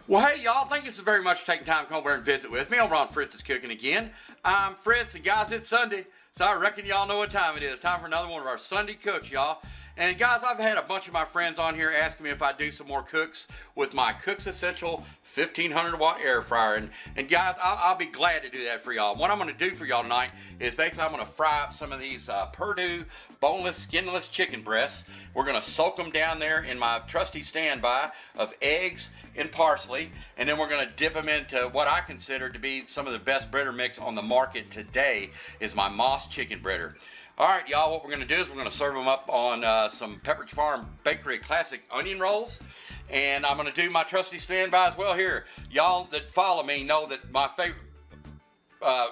Well, hey, y'all, thank you so very much for taking time to come over and visit with me over on Fritz's Cooking again. I'm Fritz, and guys, it's Sunday, so I reckon y'all know what time it is. Time for another one of our Sunday cooks, y'all. And guys, I've had a bunch of my friends on here asking me if I do some more cooks with my Cook's Essential 1500 watt air fryer. And guys, I'll be glad to do that for y'all. What I'm going to do for y'all tonight is basically I'm going to fry up some of these Perdue boneless, skinless chicken breasts. We're going to soak them down there in my trusty standby of eggs and parsley, and then we're going to dip them into what I consider to be some of the best breader mix on the market today is my Moss chicken breader. All right, y'all, what we're going to do is we're going to serve them up on some Pepperidge Farm Bakery classic onion rolls, and I'm going to do my trusty standby as well here. Y'all that follow me know that my favorite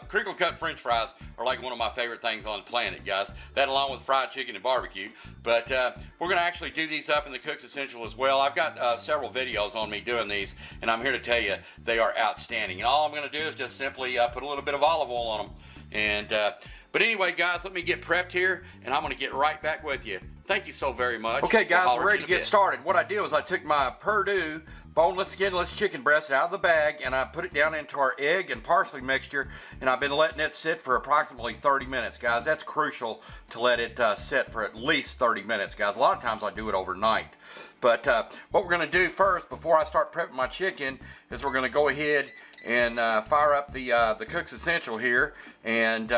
Crinkle Cut French fries are like one of my favorite things on the planet, guys. That along with fried chicken and barbecue. But we're going to actually do these up in the Cook's Essential as well. I've got several videos on me doing these, and I'm here to tell you they are outstanding. And all I'm going to do is just simply put a little bit of olive oil on them. And but anyway, guys, let me get prepped here, and I'm going to get right back with you. Thank you so very much. Okay, guys, we're ready to get started. What I did was I took my Perdue boneless, skinless chicken breast out of the bag, and I put it down into our egg and parsley mixture, and I've been letting it sit for approximately 30 minutes, guys. That's crucial to let it sit for at least 30 minutes, guys. A lot of times I do it overnight. But what we're going to do first, before I start prepping my chicken, is we're going to go ahead and fire up the Cook's Essential here, and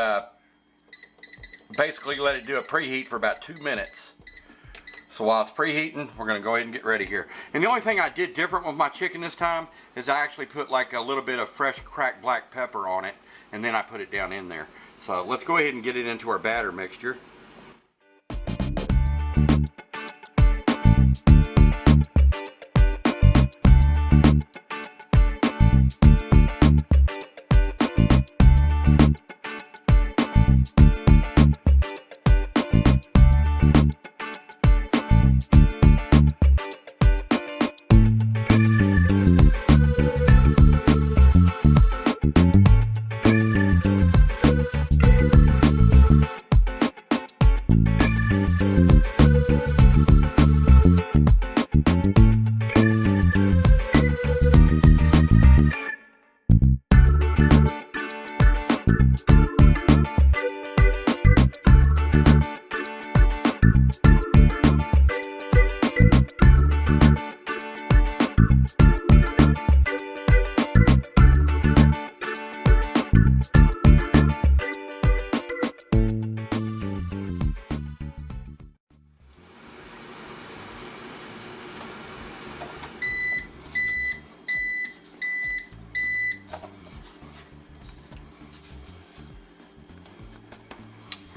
basically let it do a preheat for about 2 minutes. So while it's preheating, we're going to go ahead and get ready here. And the only thing I did different with my chicken this time is I actually put like a little bit of fresh cracked black pepper on it, and then I put it down in there. So let's go ahead and get it into our batter mixture.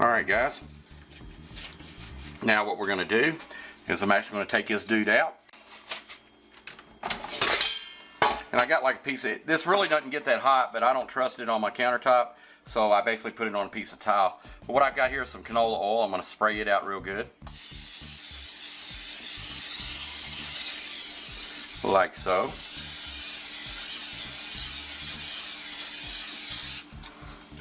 Alright, guys, now what we're going to do is I'm actually going to take this dude out, and I got like a piece of, this really doesn't get that hot, but I don't trust it on my countertop, so I basically put it on a piece of tile. But what I've got here is some canola oil. I'm going to spray it out real good, like so.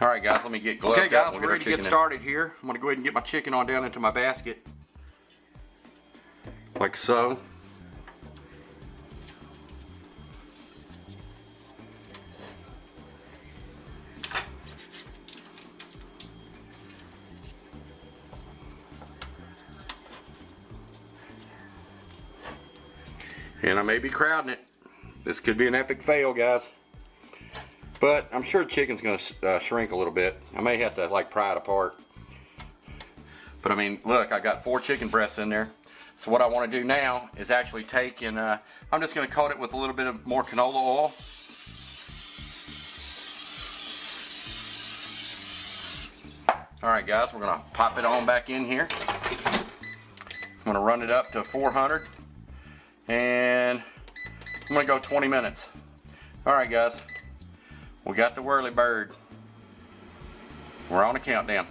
Alright, guys, let me get gloved up. Okay, guys, we're ready to get started here. I'm going to go ahead and get my chicken on down into my basket. Like so. And I may be crowding it. This could be an epic fail, guys. But I'm sure chicken's going to shrink a little bit. I may have to like pry it apart. But I mean, look, I got 4 chicken breasts in there. So what I want to do now is actually take and I'm just going to coat it with a little bit of more canola oil. Alright, guys, we're going to pop it on back in here. I'm going to run it up to 400. And I'm going to go 20 minutes. Alright, guys. We got the whirly bird. We're on a countdown.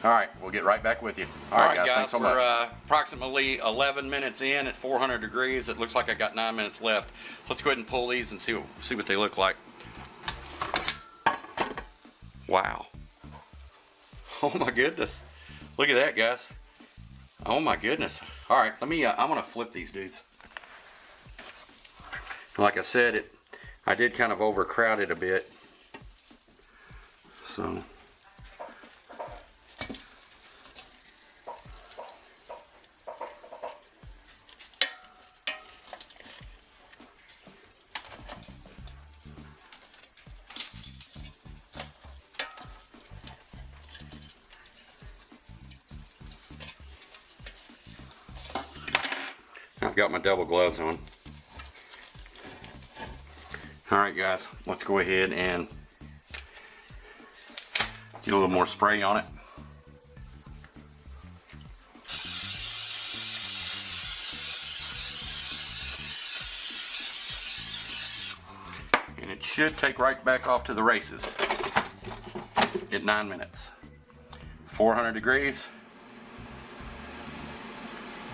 Alright, we'll get right back with you. Alright, guys, thanks so much. We're approximately 11 minutes in at 400 degrees. It looks like I got 9 minutes left. Let's go ahead and pull these and see what they look like. Wow. Oh my goodness. Look at that, guys. Oh my goodness. Alright, I'm gonna flip these dudes. Like I said, I did kind of overcrowd it a bit. So I've got my double gloves on. Alright guys, let's go ahead and get a little more spray on it. And it should take right back off to the races at 9 minutes. 400 degrees,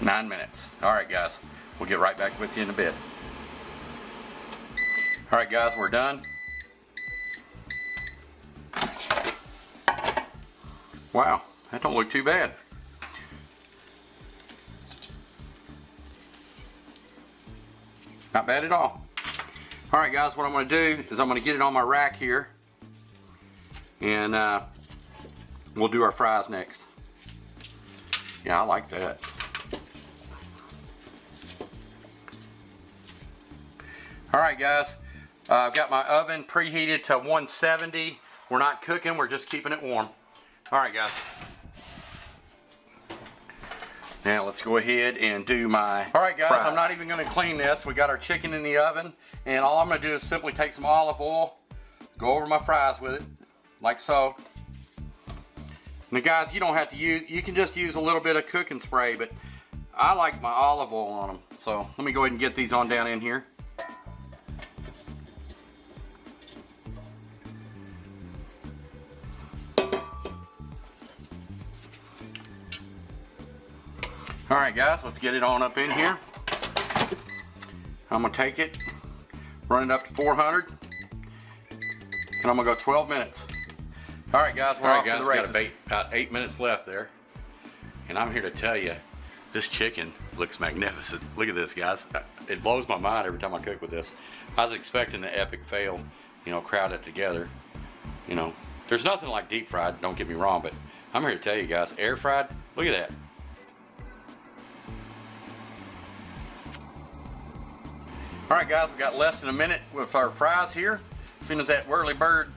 9 minutes. Alright guys, we'll get right back with you in a bit. Alright guys, we're done. Wow, that don't look too bad. Not bad at all. Alright guys, what I'm going to do is I'm going to get it on my rack here. And we'll do our fries next. Yeah, I like that. Alright guys, I've got my oven preheated to 170. We're not cooking, we're just keeping it warm. Alright guys. Now let's go ahead and do my Alright guys, fries. I'm not even going to clean this. We got our chicken in the oven. And all I'm going to do is simply take some olive oil, go over my fries with it, like so. Now guys, you don't have to use, you can just use a little bit of cooking spray, but I like my olive oil on them. So let me go ahead and get these on down in here. Alright guys, let's get it on up in here. I'm going to take it, run it up to 400, and I'm going to go 12 minutes. Alright guys, we're off to the races. Got about 8 minutes left there. And I'm here to tell you, this chicken looks magnificent. Look at this guys. It blows my mind every time I cook with this. I was expecting an epic fail, you know, crowd it together. You know, there's nothing like deep fried, don't get me wrong, but I'm here to tell you guys, air fried, look at that. Alright guys, we got less than a minute with our fries here. As soon as that whirly bird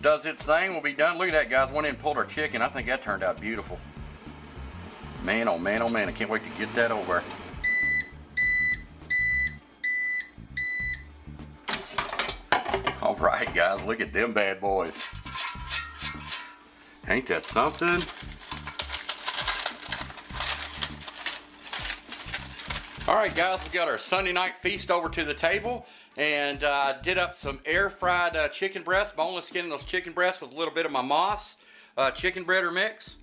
does its thing, we'll be done. Look at that guys, went in and pulled our chicken. I think that turned out beautiful. Man, oh man, oh man, I can't wait to get that over. Alright guys, look at them bad boys. Ain't that something? Alright guys, we got our Sunday night feast over to the table, and did up some air fried chicken breasts, boneless skin in those chicken breasts with a little bit of my moss chicken breader mix.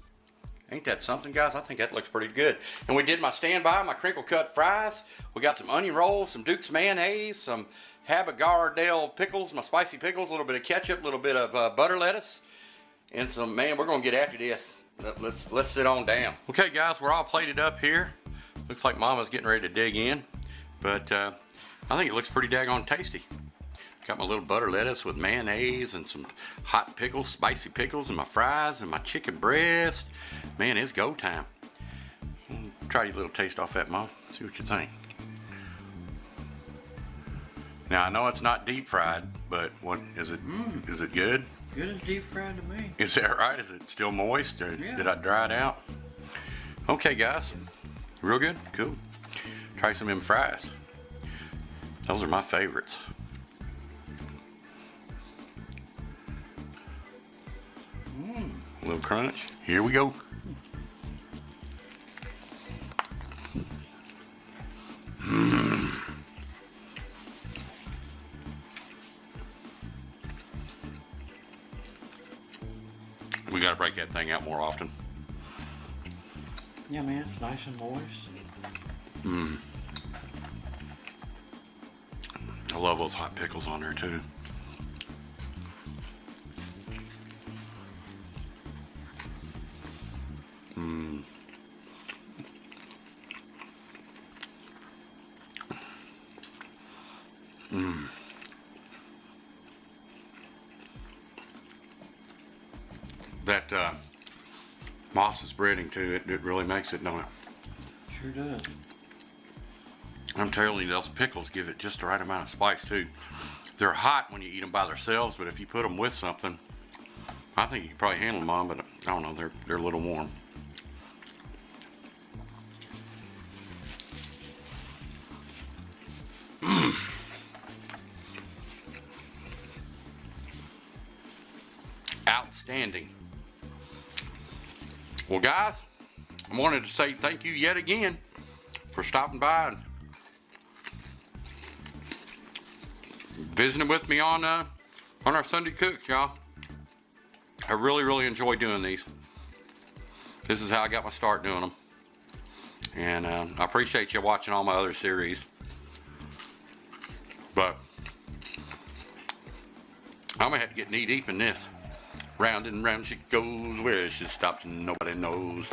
Ain't that something guys? I think that looks pretty good. And we did my standby, my crinkle cut fries. We got some onion rolls, some Duke's mayonnaise, some Habagardale pickles, my spicy pickles, a little bit of ketchup, a little bit of butter lettuce, and some, man, we're gonna get after this. Let's sit on down. Okay guys, we're all plated up here. Looks like Mama's getting ready to dig in, but I think it looks pretty daggone tasty. Got my little butter lettuce with mayonnaise and some hot pickles, spicy pickles, and my fries and my chicken breast. Man, it's go time. Try a little taste off that, Mom. See what you think. Now I know it's not deep fried, but what is it? Is it good? Good as deep fried to me. Is that right? Is it still moist, or yeah. Did I dry it out? Okay, guys. Real good? Cool. Try some of them fries. Those are my favorites. A little crunch. Here we go. We gotta break that thing out more often. Yeah, man, it's nice and moist. I love those hot pickles on there too. that moss is breading too. It really makes it, don't it? Sure does. I'm telling you, those pickles give it just the right amount of spice too. They're hot when you eat them by themselves, but if you put them with something, I think you can probably handle them on, but I don't know, they're a little warm. Outstanding. Well, guys, I wanted to say thank you yet again for stopping by and visiting with me on our Sunday Cooks, y'all. I really enjoy doing these. This is how I got my start doing them, and I appreciate you watching all my other series. But I'm gonna have to get knee deep in this. Round and round she goes, where she stops and nobody knows.